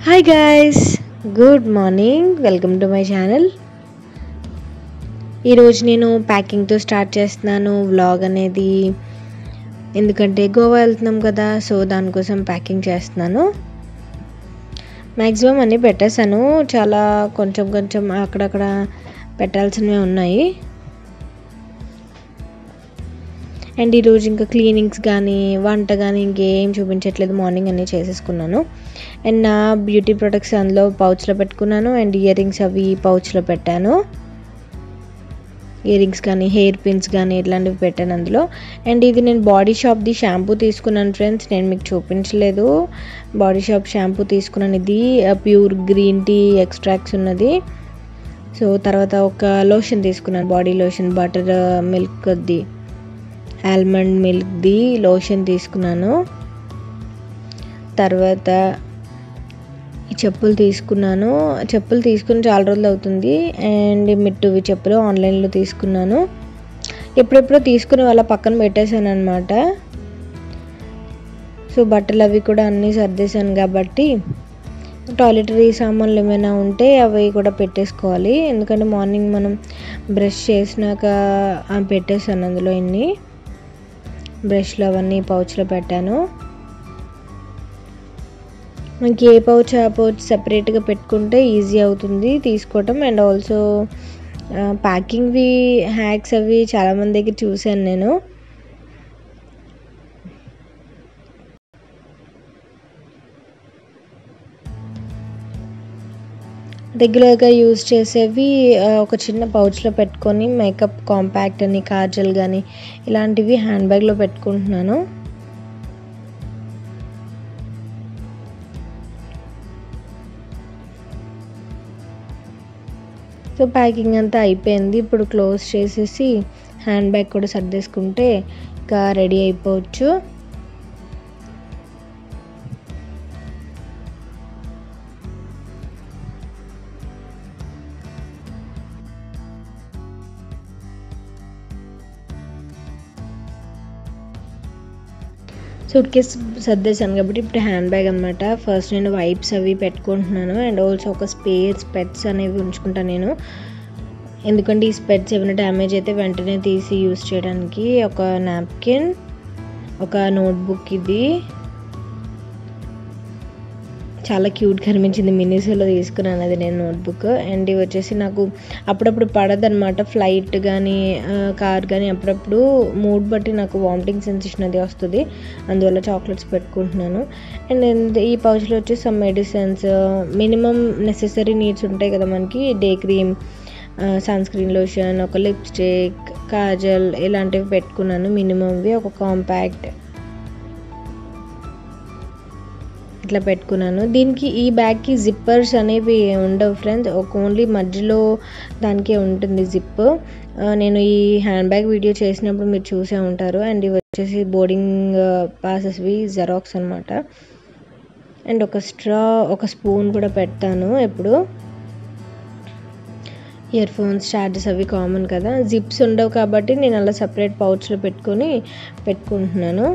Hi guys, good morning. Welcome to my channel. ఈరోజు నేను ప్యాకింగ్తో start చేస్తున్నాను వ్లాగ్ అనేది. ఎందుకంటే గోవా వెళ్తున్నాం కదా, సో దానికోసం ప్యాకింగ్ చేస్తున్నాను. మ్యాక్సిమం అన్నీ పెట్టేశాను, చాలా కొంచెం అక్కడక్కడ పెట్టాల్సినవి ఉన్నాయి. అండ్ ఈరోజు ఇంకా క్లీనింగ్స్ కానీ వంట కానీ ఇంకేం చూపించట్లేదు, మార్నింగ్ అన్నీ చేసేసుకున్నాను. అండ్ నా బ్యూటీ ప్రొడక్ట్స్ అందులో పౌచ్లో పెట్టుకున్నాను. అండ్ ఇయర్ రింగ్స్ అవి పౌచ్లో పెట్టాను. ఇయర్ రింగ్స్ కానీ హెయిర్ పిన్స్ కానీ ఇట్లాంటివి పెట్టాను అందులో. అండ్ ఇది నేను బాడీ షాప్ది షాంపూ తీసుకున్నాను ఫ్రెండ్స్, నేను మీకు చూపించలేదు. బాడీ షాప్ షాంపూ తీసుకున్నాను, ఇది ప్యూర్ గ్రీన్ టీ ఎక్స్ట్రాక్ట్స్ ఉన్నది. సో తర్వాత ఒక లోషన్ తీసుకున్నాను, బాడీ లోషన్, బటర్ మిల్క్ది, ఆల్మండ్ మిల్క్ది లోషన్ తీసుకున్నాను. తర్వాత ఈ చెప్పులు తీసుకున్నాను. చెప్పులు తీసుకుని చాలా రోజులు అవుతుంది. అండ్ మిట్టువి చెప్పులు ఆన్లైన్లో తీసుకున్నాను. ఎప్పుడెప్పుడో తీసుకుని వాళ్ళ పక్కన పెట్టేశాను అనమాట. సో బట్టలు అవి కూడా అన్నీ సర్దేశాను కాబట్టి టాయిలెటరీ సామాన్లు ఏమైనా ఉంటే అవి కూడా పెట్టేసుకోవాలి. ఎందుకంటే మార్నింగ్ మనం బ్రష్ చేసినాక పెట్టేశాను అందులో. ఇన్ని బ్రష్లు అవన్నీ పౌచ్లో పెట్టాను. మనకి ఏ పౌచ్ ఆ పౌచ్ సపరేట్గా పెట్టుకుంటే ఈజీ అవుతుంది తీసుకోవటం. అండ్ ఆల్సో ప్యాకింగ్వి హ్యాక్స్ అవి చాలామంది దగ్గర చూశాను నేను. రెగ్యులర్గా యూజ్ చేసేవి ఒక చిన్న పౌచ్లో పెట్టుకొని మేకప్ కాంపాక్ట్ అని, కాజల్ కానీ ఇలాంటివి హ్యాండ్ బ్యాగ్లో పెట్టుకుంటున్నాను. సో ప్యాకింగ్ అంతా అయిపోయింది. ఇప్పుడు క్లోజ్ చేసేసి హ్యాండ్ బ్యాగ్ కూడా సర్దేసుకుంటే ఇంకా రెడీ అయిపోవచ్చు. సూట్ కేస్ సర్దేశాను కాబట్టి ఇప్పుడు హ్యాండ్ బ్యాగ్ అనమాట. ఫస్ట్ నేను వైప్స్ అవి పెట్టుకుంటున్నాను. అండ్ ఆల్సో ఒక స్పెట్స్ అనేవి ఉంచుకుంటాను నేను, ఎందుకంటే ఈ స్పెట్స్ ఏమైనా డ్యామేజ్ అయితే వెంటనే తీసి యూస్ చేయడానికి. ఒక నాప్కిన్, ఒక నోట్బుక్, ఇది చాలా క్యూట్గా అనిపించింది, మినీసోలో తీసుకున్నాను అది నేను నోట్బుక్. అండ్ ఇవి వచ్చేసి నాకు అప్పుడప్పుడు పడదనమాట, ఫ్లైట్ కానీ కార్ కానీ అప్పుడప్పుడు మూడ్ బట్టి నాకు వామిటింగ్ సెన్సేషన్ అది వస్తుంది, అందువల్ల చాక్లెట్స్ పెట్టుకుంటున్నాను. అండ్ ఈ పౌచ్లో వచ్చేసి some medicines, minimum necessary needs ఉంటాయి కదా మనకి, day cream, sun screen lotion, ఒక లిప్స్టిక్, కాజల్ ఇలాంటివి పెట్టుకున్నాను మినిమంవి. ఒక కాంపాక్ట్ ఇట్లా పెట్టుకున్నాను. దీనికి ఈ బ్యాగ్కి జిప్పర్స్ అనేవి ఉండవు ఫ్రెండ్స్, ఒక ఓన్లీ మధ్యలో దానికే ఉంటుంది జిప్. నేను ఈ హ్యాండ్ బ్యాగ్ వీడియో చేసినప్పుడు మీరు చూసే ఉంటారు. అండ్ ఇవి వచ్చేసి బోర్డింగ్ పాసెస్వి జెరాక్స్ అనమాట. అండ్ ఒక స్ట్రా, ఒక స్పూన్ కూడా పెడతాను ఎప్పుడు. ఇయర్ ఫోన్స్, ఛార్జెస్ అవి కామన్ కదా. జిప్స్ ఉండవు కాబట్టి నేను అలా సపరేట్ పౌచ్లో పెట్టుకుంటున్నాను.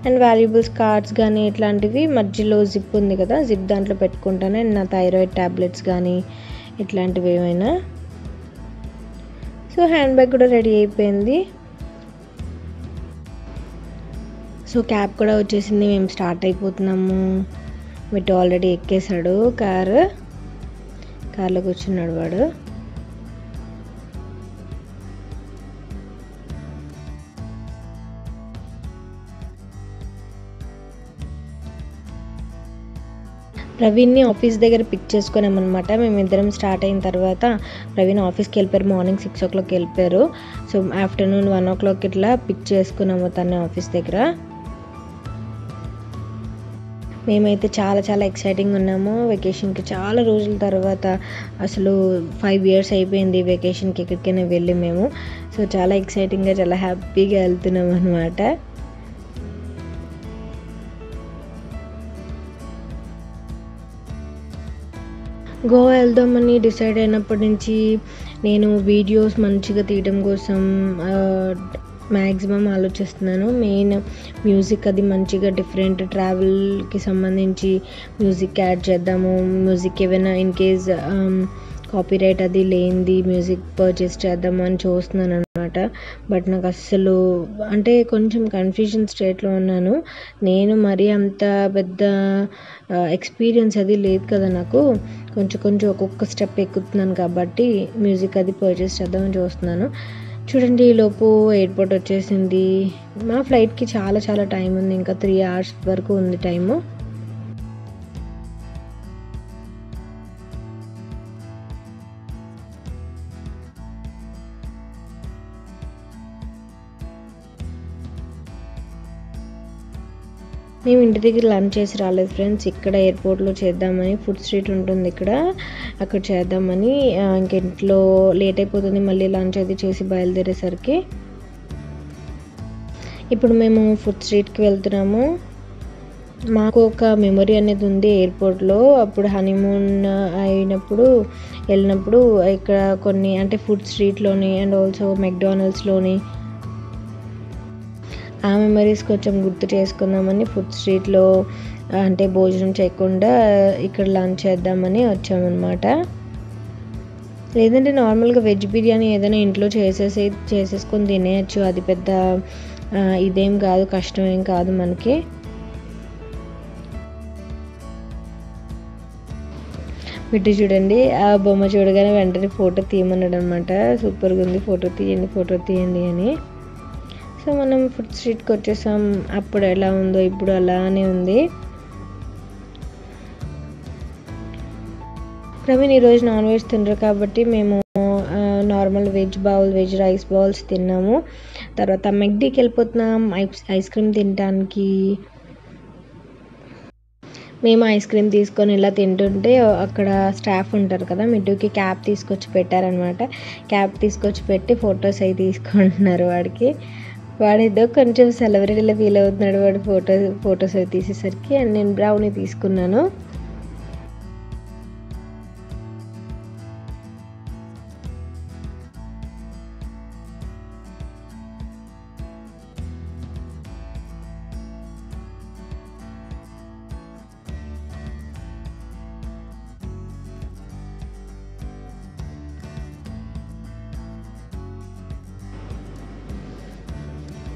అండ్ వాల్యుబుల్స్, కార్డ్స్ కానీ ఇట్లాంటివి మధ్యలో జిప్ ఉంది కదా, జిప్ దాంట్లో పెట్టుకుంటాను. అండ్ నా థైరాయిడ్ ట్యాబ్లెట్స్ కానీ ఇట్లాంటివి ఏమైనా. సో హ్యాండ్ బ్యాగ్ కూడా రెడీ అయిపోయింది. సో క్యాబ్ కూడా వచ్చేసింది, మేము స్టార్ట్ అయిపోతున్నాము. మిట్టు ఆల్రెడీ ఎక్కేసాడు, కార్లో కూర్చున్నాడు వాడు. ప్రవీణ్ని ఆఫీస్ దగ్గర పిక్ చేసుకున్నామన్నమాట. మేమిద్దరం స్టార్ట్ అయిన తర్వాత ప్రవీణ్ ఆఫీస్కి వెళ్ళిపోయారు, మార్నింగ్ 6 o'clock వెళ్ళిపోయారు. సో ఆఫ్టర్నూన్ 1 o'clock ఇట్లా పిక్ చేసుకున్నాము తన ఆఫీస్ దగ్గర. మేమైతే చాలా ఎక్సైటింగ్ ఉన్నాము. వెకేషన్కి చాలా రోజుల తర్వాత, అసలు 5 years అయిపోయింది వెకేషన్కి ఎక్కడికైనా వెళ్ళి మేము. సో చాలా ఎక్సైటింగ్గా, చాలా హ్యాపీగా వెళ్తున్నాం అనమాట. గోవా వెళ్దామని డిసైడ్ అయినప్పటి నుంచి నేను వీడియోస్ మంచిగా తీయడం కోసం మ్యాక్సిమం ఆలోచిస్తున్నాను. మెయిన్ మ్యూజిక్ అది మంచిగా డిఫరెంట్ ట్రావెల్కి సంబంధించి మ్యూజిక్ యాడ్ చేద్దాము. మ్యూజిక్ ఏమైనా ఇన్ కేస్ కాపీరైట్ అది లేనిది మ్యూజిక్ పర్చేస్ చేద్దాము అని చూస్తున్నాను అనమాట. బట్ నాకు అస్సలు అంటే కొంచెం కన్ఫ్యూజన్ స్టేట్లో ఉన్నాను. నేను మరీ అంత పెద్ద ఎక్స్పీరియన్స్ అది లేదు కదా నాకు. కొంచెం ఒక్కొక్క స్టెప్ ఎక్కుతున్నాను కాబట్టి మ్యూజిక్ అది పర్చేస్ చేద్దామని చూస్తున్నాను. చూడండి, ఈలోపు ఎయిర్పోర్ట్ వచ్చేసింది. మా ఫ్లైట్కి చాలా టైం ఉంది, ఇంకా 3 hours వరకు ఉంది టైము. మేము ఇంటి దగ్గర లంచ్ చేసి రాలేదు ఫ్రెండ్స్. ఇక్కడ ఎయిర్పోర్ట్లో చేద్దామని, ఫుడ్ స్ట్రీట్ ఉంటుంది ఇక్కడ, అక్కడ చేద్దామని. ఇంక ఇంట్లో లేట్ అయిపోతుంది మళ్ళీ లంచ్ అది చేసి బయలుదేరేసరికి. ఇప్పుడు మేము ఫుడ్ స్ట్రీట్కి వెళ్తున్నాము. మాకు ఒక మెమొరీ అనేది ఉంది ఎయిర్పోర్ట్లో. అప్పుడు హనీమూన్ వెళ్ళినప్పుడు ఇక్కడ కొన్ని అంటే ఫుడ్ స్ట్రీట్లోని అండ్ ఆల్సో మెక్డానల్డ్స్లోని ఆ మెమరీస్ కొంచెం గుర్తు చేసుకుందామని ఫుడ్ స్ట్రీట్లో అంటే భోజనం చేయకుండా ఇక్కడ లంచ్ చేద్దామని వచ్చామన్నమాట. లేదంటే నార్మల్గా వెజ్ బిర్యానీ ఏదైనా ఇంట్లో చేసేసుకొని తినేయచ్చు. అది పెద్ద ఇదేం కాదు, కష్టం ఏం కాదు మనకి. బిడ్డ చూడండి, ఆ బొమ్మ చూడగానే వెంటనే ఫోటో తీయమన్నాడు అనమాట. సూపర్గా ఉంది, ఫోటో తీయండి అని. సో మనం ఫుడ్ స్ట్రీట్కి వచ్చేసాం. అప్పుడు ఎలా ఉందో ఇప్పుడు అలానే ఉంది. ప్రవీణ్ ఈరోజు నాన్ వెజ్ తినరు కాబట్టి మేము నార్మల్ వెజ్ రైస్ బౌల్స్ తిన్నాము. తర్వాత మెక్డీకి వెళ్ళిపోతున్నాం ఐస్ క్రీమ్ తినడానికి. మేము ఐస్ క్రీమ్ తీసుకొని ఇలా తింటుంటే అక్కడ స్టాఫ్ ఉంటారు కదా, మిడ్డుకి క్యాప్ తీసుకొచ్చి పెట్టారనమాట. క్యాప్ తీసుకొచ్చి పెట్టి ఫొటోస్ అవి తీసుకుంటున్నారు. వాడేదో కొంచెం సెలబ్రిటీలో ఫీల్ అవుతున్నాడు. వాడు ఫొటోస్ అవి తీసేసరికి అండ్ నేను బ్రౌనీ తీసుకున్నాను.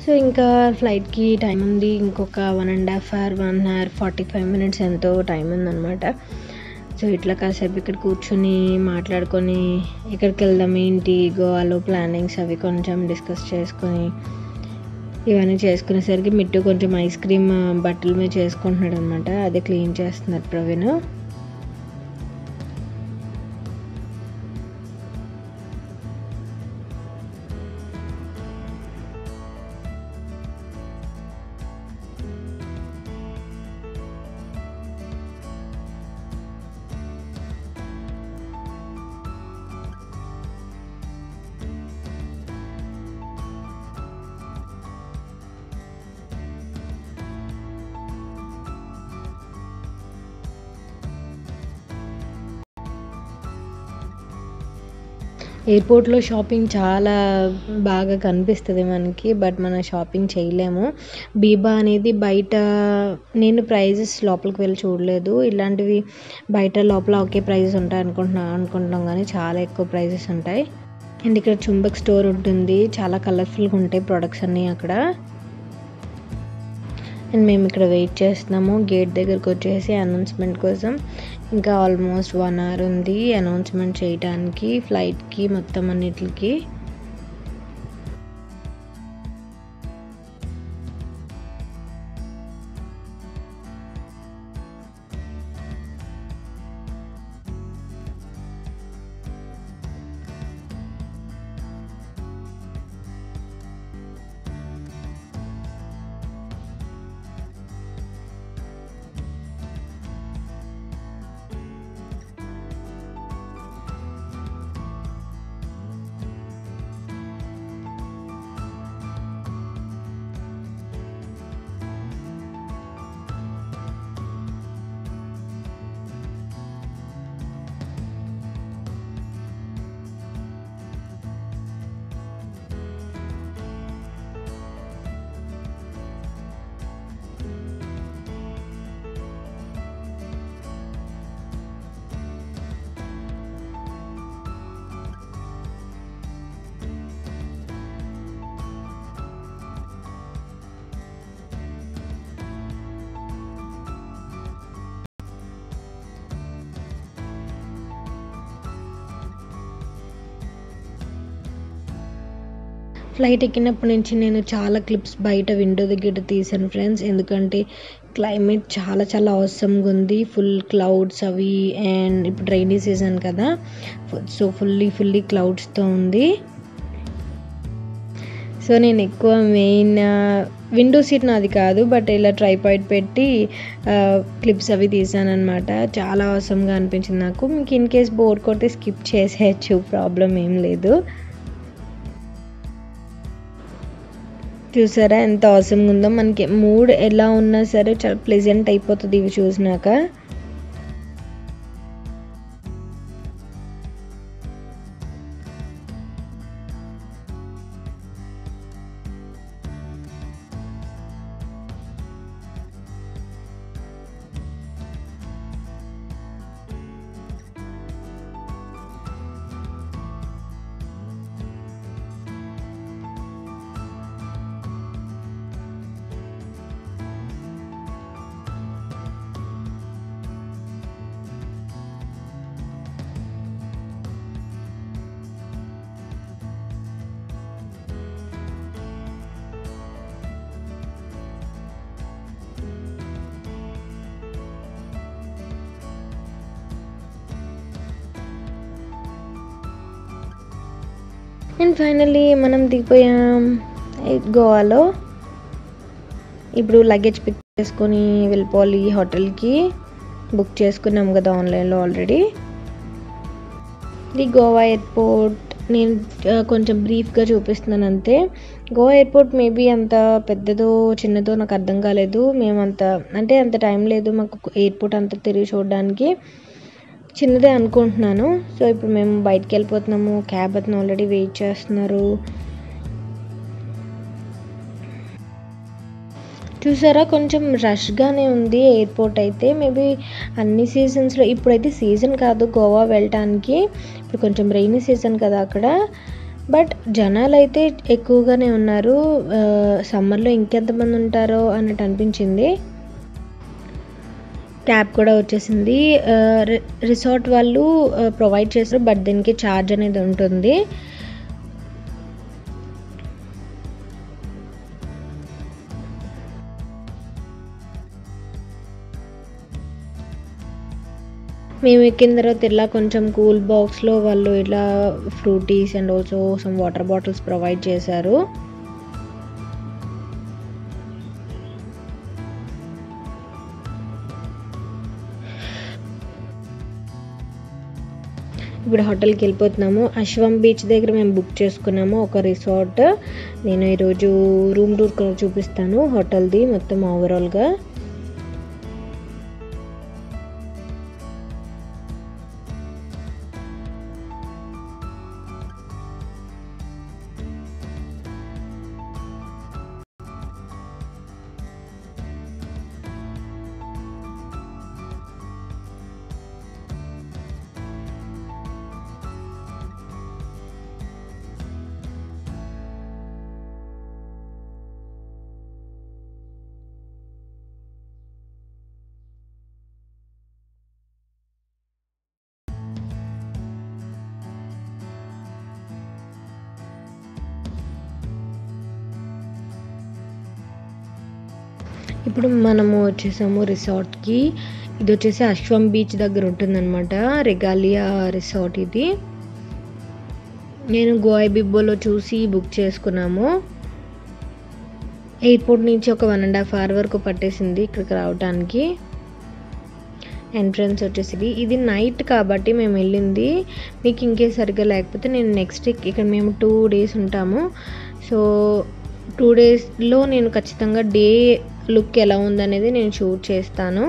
సో ఇంకా ఫ్లైట్కి టైం ఉంది, ఇంకొక 1.5 hour 1 hour 45 minutes ఎంతో టైం ఉందన్నమాట. సో ఇట్లా కాసేపు ఇక్కడ కూర్చొని మాట్లాడుకొని ఎక్కడికి వెళ్దాం ఏంటి, గోవాలో ప్లానింగ్స్ అవి కొంచెం డిస్కస్ చేసుకొని ఇవన్నీ చేసుకునేసరికి మిట్టు కొంచెం ఐస్ క్రీమ్ బట్టల మీద చేసుకుంటున్నాడు అనమాట. అదే క్లీన్ చేస్తున్నారు ప్రవీణ్. ఎయిర్పోర్ట్లో షాపింగ్ చాలా బాగా కనిపిస్తుంది మనకి, బట్ మనం షాపింగ్ చేయలేము. బీబా అనేది బయట నేను ప్రైజెస్ లోపలికి వెళ్ళి చూడలేదు. ఇలాంటివి బయట లోపల ఒకే ప్రైజెస్ ఉంటాయి అనుకుంటున్నాం కానీ చాలా ఎక్కువ ప్రైజెస్ ఉంటాయి. అండ్ ఇక్కడ చుంబక్ స్టోర్ ఉంటుంది, చాలా కలర్ఫుల్గా ఉంటాయి ప్రొడక్ట్స్ అన్నీ అక్కడ. అండ్ మేము ఇక్కడ వెయిట్ చేస్తున్నాము గేట్ దగ్గరకు వచ్చేసి అనౌన్స్మెంట్ కోసం. ఇంకా ఆల్మోస్ట్ 1 hour ఉంది అనౌన్స్మెంట్ చేయడానికి ఫ్లైట్కి మొత్తం అన్నిటికి. ఫ్లైట్ ఎక్కినప్పటి నుంచి నేను చాలా క్లిప్స్ బయట విండో దగ్గర తీసాను ఫ్రెండ్స్. ఎందుకంటే క్లైమేట్ చాలా చాలా అవసరంగా ఉంది. ఫుల్ క్లౌడ్స్ అవి, అండ్ ఇప్పుడు రైనీ సీజన్ కదా, సో ఫుల్లీ క్లౌడ్స్తో ఉంది. సో నేను ఎక్కువ మెయిన్ విండో సీట్ నాది కాదు, బట్ ఇలా ట్రైపాడ్ పెట్టి క్లిప్స్ అవి తీసాను అనమాట. చాలా అవసరంగా అనిపించింది నాకు. మీకు ఇన్ కేస్ బోర్ కొడితే స్కిప్ చేసేయచ్చు, ప్రాబ్లం ఏం లేదు. చూసారా ఎంత అవసరంగా ఉందో. మనకి మూడ్ ఎలా ఉన్నా సరే చాలా ప్లెజెంట్ అయిపోతుంది ఇవి చూసినాక. అండ్ ఫైనల్లీ మనం దిగిపోయాం గోవాలో. ఇప్పుడు లగేజ్ పిక్ చేసుకొని వెళ్ళిపోవాలి హోటల్కి. బుక్ చేసుకున్నాం కదా ఆన్లైన్లో ఆల్రెడీ. ఇది గోవా ఎయిర్పోర్ట్. నేను కొంచెం బ్రీఫ్గా చూపిస్తున్నాను అంతే. గోవా ఎయిర్పోర్ట్ మేబీ అంత పెద్దదో చిన్నదో నాకు అర్థం కాలేదు. అంత టైం లేదు మాకు ఎయిర్పోర్ట్ అంతా తిరిగి చూడడానికి. చిన్నదే అనుకుంటున్నాను. సో ఇప్పుడు మేము బయటికి వెళ్ళిపోతున్నాము. క్యాబ్ అతను ఆల్రెడీ వెయిట్ చేస్తున్నారు. చూసారా కొంచెం రష్గానే ఉంది ఎయిర్పోర్ట్ అయితే. మేబీ అన్ని సీజన్స్లో, ఇప్పుడైతే సీజన్ కాదు గోవా వెళ్ళటానికి, ఇప్పుడు కొంచెం రైనీ సీజన్ కదా అక్కడ, బట్ జనాలు అయితే ఎక్కువగానే ఉన్నారు. సమ్మర్లో ఇంకెంతమంది ఉంటారో అన్నట్టు అనిపించింది. క్యాబ్ కూడా వచ్చేసింది. రిసార్ట్ వాళ్ళు ప్రొవైడ్ చేస్తారు, బట్ దీనికి ఛార్జ్ అనేది ఉంటుంది. మేము ఎక్కిన తర్వాత ఇలా కొంచెం కూల్ బాక్స్లో వాళ్ళు ఇలా fruttis and also some water bottles provide చేశారు. ఇప్పుడు హోటల్కి వెళ్ళిపోతున్నాము. అశ్వం బీచ్ దగ్గర మేము బుక్ చేసుకున్నాము ఒక రిసార్ట్. నేను ఈరోజు రూమ్ టూర్ కూడా చూపిస్తాను హోటల్ది మొత్తం ఓవరాల్గా. ఇప్పుడు మనము వచ్చేసాము రిసార్ట్కి. ఇది వచ్చేసి అశ్వం బీచ్ దగ్గర ఉంటుందన్నమాట, రెగాలియా రిసార్ట్ ఇది. నేను గోవా బిబ్బోలో చూసి బుక్ చేసుకున్నాము. ఎయిర్పోర్ట్ నుంచి ఒక 1.5 hour వరకు పట్టేసింది ఇక్కడికి రావడానికి. ఎంట్రన్స్ వచ్చేసి ఇది నైట్ కాబట్టి మేము వెళ్ళింది. మీకు ఇంకే సరిగ్గా లేకపోతే నేను నెక్స్ట్ ఇక్కడ మేము 2 days ఉంటాము. సో 2 daysలో నేను ఖచ్చితంగా డే లుక్ ఎలా ఉందనేది నేను షూట్ చేస్తాను.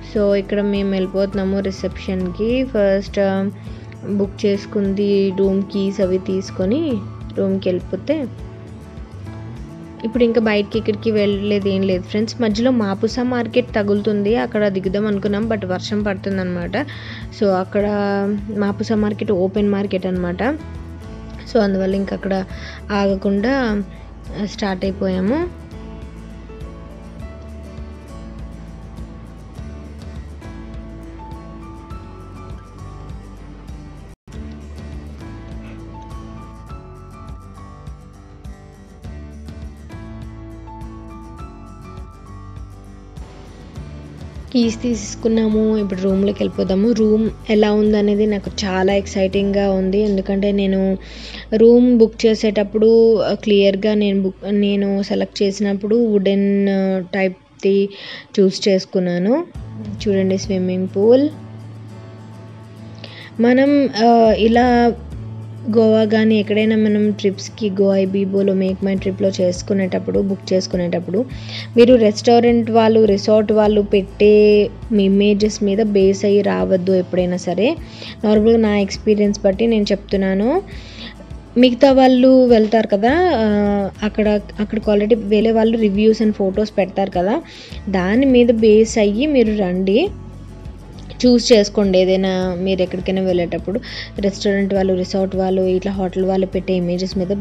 సో ఇక్కడ మేము వెళ్ళిపోతున్నాము రిసెప్షన్కి. ఫస్ట్ బుక్ చేసుకుంది రూమ్ కీస్ అవి తీసుకొని రూమ్కి వెళ్ళిపోతే, ఇప్పుడు ఇంకా బయటికి ఇక్కడికి వెళ్ళలేదు ఏం లేదు ఫ్రెండ్స్. మధ్యలో మాపుసా మార్కెట్ తగులుతుంది, అక్కడ దిగుదాం అనుకున్నాం బట్ వర్షం పడుతుంది అనమాట. సో అక్కడ మాపుసా మార్కెట్ ఓపెన్ మార్కెట్ అనమాట. సో అందువల్ల ఇంక అక్కడ ఆగకుండా స్టార్ట్ అయిపోయాము. కీస్ తీసుకున్నాము. ఇప్పుడు రూమ్లోకి వెళ్ళిపోదాము. రూమ్ ఎలా ఉందనేది నాకు చాలా ఎక్సైటింగ్గా ఉంది. ఎందుకంటే నేను రూమ్ బుక్ చేసేటప్పుడు క్లియర్గా నేను సెలెక్ట్ చేసినప్పుడు వుడెన్ టైప్ది చూస్ చేసుకున్నాను. చూడండి, స్విమ్మింగ్ పూల్. మనం ఇలా గోవా కానీ ఎక్కడైనా మనం ట్రిప్స్కి గోవా బీబోలో మేక్ మై ట్రిప్లో బుక్ చేసుకునేటప్పుడు మీరు రెస్టారెంట్ వాళ్ళు, రిసార్ట్ వాళ్ళు పెట్టే మీ ఇమేజెస్ మీద బేస్ అయ్యి రావద్దు ఎప్పుడైనా సరే. నార్మల్గా నా ఎక్స్పీరియన్స్ బట్టి నేను చెప్తున్నాను. మిగతా వాళ్ళు వెళ్తారు కదా, అక్కడికి ఆల్రెడీ వేరే వాళ్ళు రివ్యూస్ అండ్ ఫొటోస్ పెడతారు కదా, దాని మీద బేస్ అయ్యి మీరు రండి, చూస్ చేసుకోండి. ఏదైనా మీరు ఎక్కడికైనా వెళ్ళేటప్పుడు రెస్టారెంట్ వాళ్ళు, రిసార్ట్ వాళ్ళు, ఇట్లా హోటల్ వాళ్ళు పెట్టే ఇమేజెస్ మీద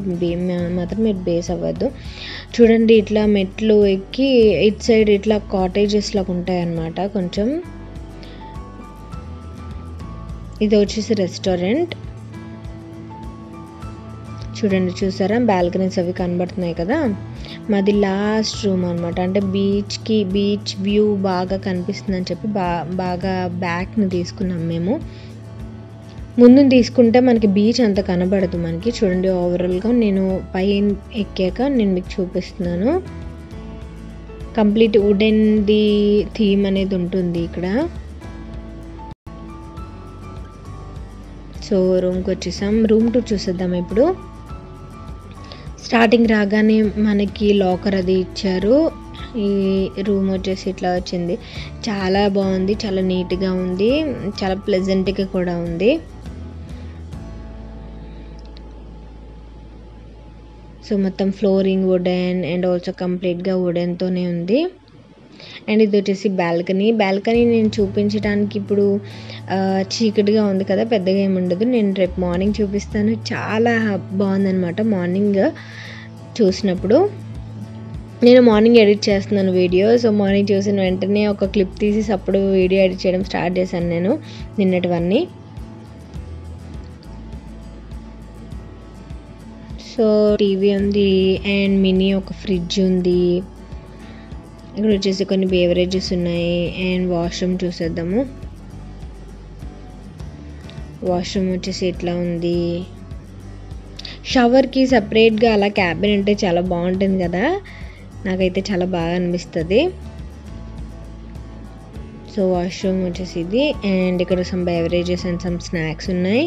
మాత్రం మీరు బేస్ అవ్వద్దు. చూడండి, ఇట్లా మెట్లు ఎక్కి ఇట్ సైడ్ ఇట్లా కాటేజెస్ లాగా ఉంటాయన్నమాట. కొంచెం ఇది వచ్చేసి రెస్టారెంట్. చూడండి, చూసారా బాల్కనీస్ అవి కనబడుతున్నాయి కదా. మాది లాస్ట్ రూమ్ అనమాట. అంటే బీచ్ వ్యూ బాగా కనిపిస్తుందని చెప్పి బాగా బ్యాక్ని తీసుకున్నాం మేము. ముందు తీసుకుంటే మనకి బీచ్ అంత కనబడదు మనకి. చూడండి, ఓవరాల్గా నేను పైన ఎక్కాక నేను మీకు చూపిస్తున్నాను. కంప్లీట్ వుడెన్ది థీమ్ అనేది ఉంటుంది ఇక్కడ. సో రూమ్కి వచ్చేసాం. రూమ్ టూర్ చూసేద్దాం ఇప్పుడు. స్టార్టింగ్ రాగానే మనకి లాకర్ అది ఇచ్చారు. ఈ రూమ్ వచ్చేసి ఇట్లా వచ్చింది. చాలా బాగుంది, చాలా నీట్గా ఉంది, చాలా ప్లెజెంట్గా కూడా ఉంది. సో మొత్తం ఫ్లోరింగ్ వుడెన్ అండ్ ఆల్సో కంప్లీట్గా వుడెన్తోనే ఉంది. అండ్ ఇది వచ్చేసి బాల్కనీ నేను చూపించడానికి ఇప్పుడు చీకటిగా ఉంది కదా, పెద్దగా ఏమి ఉండదు. నేను రేపు మార్నింగ్ చూపిస్తాను. చాలా బాగుందన్నమాట. మార్నింగ్ చూసినప్పుడు నేను మార్నింగ్ ఎడిట్ చేస్తున్నాను వీడియో. సో మార్నింగ్ చూసిన వెంటనే ఒక క్లిప్ తీసి అప్పుడు వీడియో ఎడిట్ చేయడం స్టార్ట్ చేశాను నేను నిన్నటివన్నీ. సో టీవీ ఉంది అండ్ మినీ ఒక ఫ్రిడ్జ్ ఉంది. ఇక్కడ వచ్చేసి కొన్ని బేవరేజెస్ ఉన్నాయి అండ్ వాష్రూమ్ చూసేద్దాము. వాష్రూమ్ వచ్చేసి ఇట్లా ఉంది. షవర్కి సపరేట్గా అలా క్యాబిన్ ఉంటే చాలా బాగుంటుంది కదా, నాకైతే చాలా బాగా అనిపిస్తుంది. సో వాష్రూమ్ వచ్చేసి ఇది. అండ్ ఇక్కడ some beverages and some snacks ఉన్నాయి.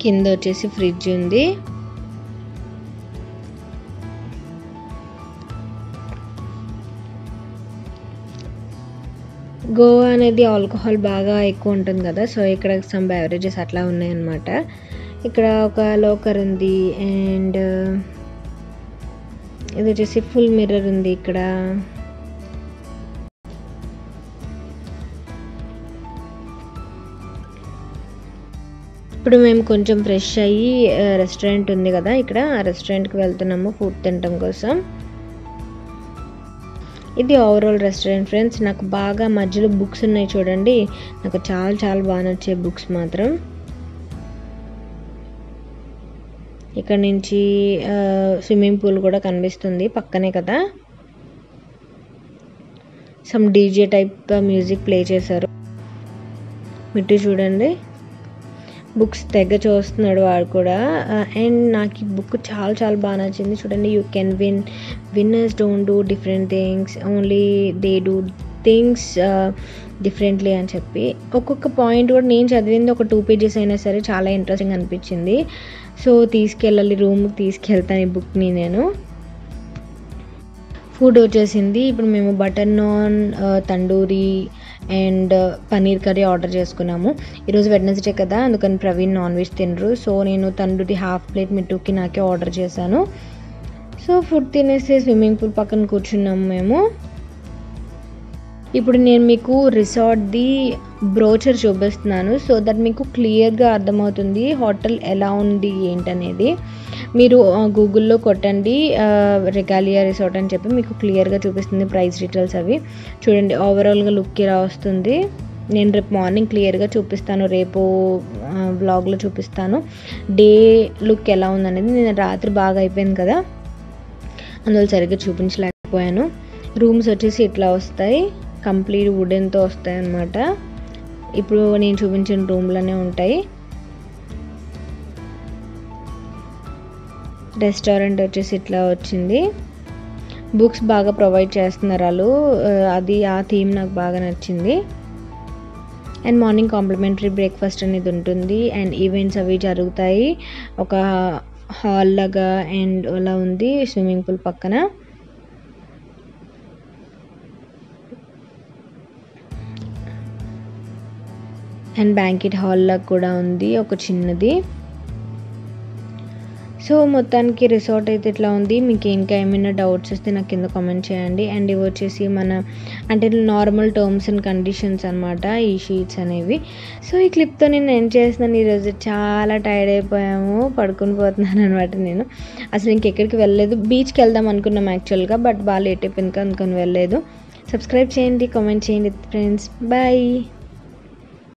కింద వచ్చేసి ఫ్రిడ్జ్ ఉంది. గోవా అనేది ఆల్కహాల్ బాగా ఎక్కువ ఉంటుంది కదా, సో ఇక్కడ సమ్ బెవరేజెస్ అట్లా ఉన్నాయన్నమాట. ఇక్కడ ఒక లాకర్ ఉంది అండ్ ఇది వచ్చేసి ఫుల్ మిర్రర్ ఉంది ఇక్కడ. ఇప్పుడు మేము కొంచెం ఫ్రెష్ అయ్యి రెస్టారెంట్ ఉంది కదా ఇక్కడ, ఆ రెస్టారెంట్కి వెళ్తున్నాము ఫుడ్ తినడం కోసం. ఇది ఓవరాల్ రెస్టారెంట్ ఫ్రెండ్స్. నాకు బాగా మధ్యలో బుక్స్ ఉన్నాయి చూడండి, నాకు చాలా చాలా బాగా నచ్చే బుక్స్ మాత్రం. ఇక్కడ నుంచి స్విమ్మింగ్ పూల్ కూడా కనిపిస్తుంది పక్కనే కదా. Some DJ type music play చేశారు. మిట్టు చూడండి, బుక్స్ తెగ చూస్తున్నాడు వాడు కూడా. అండ్ నాకు ఈ బుక్ చాలా చాలా బాగా నచ్చింది. చూడండి, you can winners don't do different things, only they do things differently అని చెప్పి ఒక్కొక్క పాయింట్ కూడా నేను చదివింది ఒక 2 pages అయినా సరే చాలా ఇంట్రెస్టింగ్ అనిపించింది. సో తీసుకెళ్ళాలి, రూమ్కి తీసుకెళ్తాను ఈ బుక్ని నేను. ఫుడ్ వచ్చేసింది. ఇప్పుడు మేము butter non, tandoori and paneer curry order చేసుకున్నాము. ఈరోజు వెడ్నెస్డే కదా, అందుకని ప్రవీణ్ నాన్ వెజ్ తినరు. సో నేను తండూరి ½ plate మిట్టుకి నాకే ఆర్డర్ చేశాను. సో ఫుడ్ తినేసి స్విమ్మింగ్ పూల్ పక్కన కూర్చున్నాము మేము. ఇప్పుడు నేను మీకు రిసార్ట్ది బ్రోచర్ చూపిస్తున్నాను, సో దట్ మీకు క్లియర్గా అర్థమవుతుంది హోటల్ ఎలా ఉంది ఏంటనేది. మీరు గూగుల్లో కొట్టండి రెగాలియా రిసార్ట్ అని చెప్పి మీకు క్లియర్గా చూపిస్తుంది ప్రైస్ డీటెయిల్స్ అవి. చూడండి, ఓవరాల్గా లుక్ ఇలా వస్తుంది. నేను రేపు మార్నింగ్ క్లియర్గా చూపిస్తాను, రేపు వ్లాగ్లో చూపిస్తాను డే లుక్ ఎలా ఉందనేది. నేను రాత్రి బాగా అయిపోయింది కదా, అందువల్ల సరిగ్గా చూపించలేకపోయాను. రూమ్స్ వచ్చేసి ఇట్లా వస్తాయి. కంప్లీట్ వుడెన్తో వస్తాయి అన్నమాట. ఇప్పుడు నేను చూపించిన రూమ్లోనే ఉంటాయి. రెస్టారెంట్ వచ్చేసి ఇట్లా వచ్చింది. బుక్స్ బాగా ప్రొవైడ్ చేస్తున్నారు వాళ్ళు, అది ఆ థీమ్ నాకు బాగా నచ్చింది. అండ్ మార్నింగ్ కాంప్లిమెంటరీ బ్రేక్ఫాస్ట్ అనేది ఉంటుంది అండ్ ఈవెంట్స్ అవి జరుగుతాయి. ఒక హాల్ లాగా అండ్ అలా ఉంది స్విమ్మింగ్ పూల్ పక్కన. అండ్ బ్యాంకెట్ హాల్ లాగా కూడా ఉంది ఒక చిన్నది. సో మొత్తానికి రిసార్ట్ అయితే ఇట్లా ఉంది. మీకు ఇంకా ఏమైనా డౌట్స్ వస్తే నాకు కింద కామెంట్ చేయండి. అండ్ ఇవి వచ్చేసి మన అంటే నార్మల్ టర్మ్స్ అండ్ కండిషన్స్ అనమాట ఈ షీట్స్ అనేవి. సో ఈ క్లిప్తో నేను ఎండ్ చేస్తున్నాను. ఈరోజు చాలా టైర్డ్ అయిపోయాము, పడుకొని పోతున్నాను అనమాట. నేను అసలు ఇంకెక్కడికి వెళ్ళలేదు. బీచ్కి వెళ్దాం అనుకున్నాం యాక్చువల్గా, బట్ బాగా లేట్ అయిపోయింది అనుకొని వెళ్ళలేదు. సబ్స్క్రైబ్ చేయండి, కామెంట్ చేయండి ఫ్రెండ్స్. బాయ్.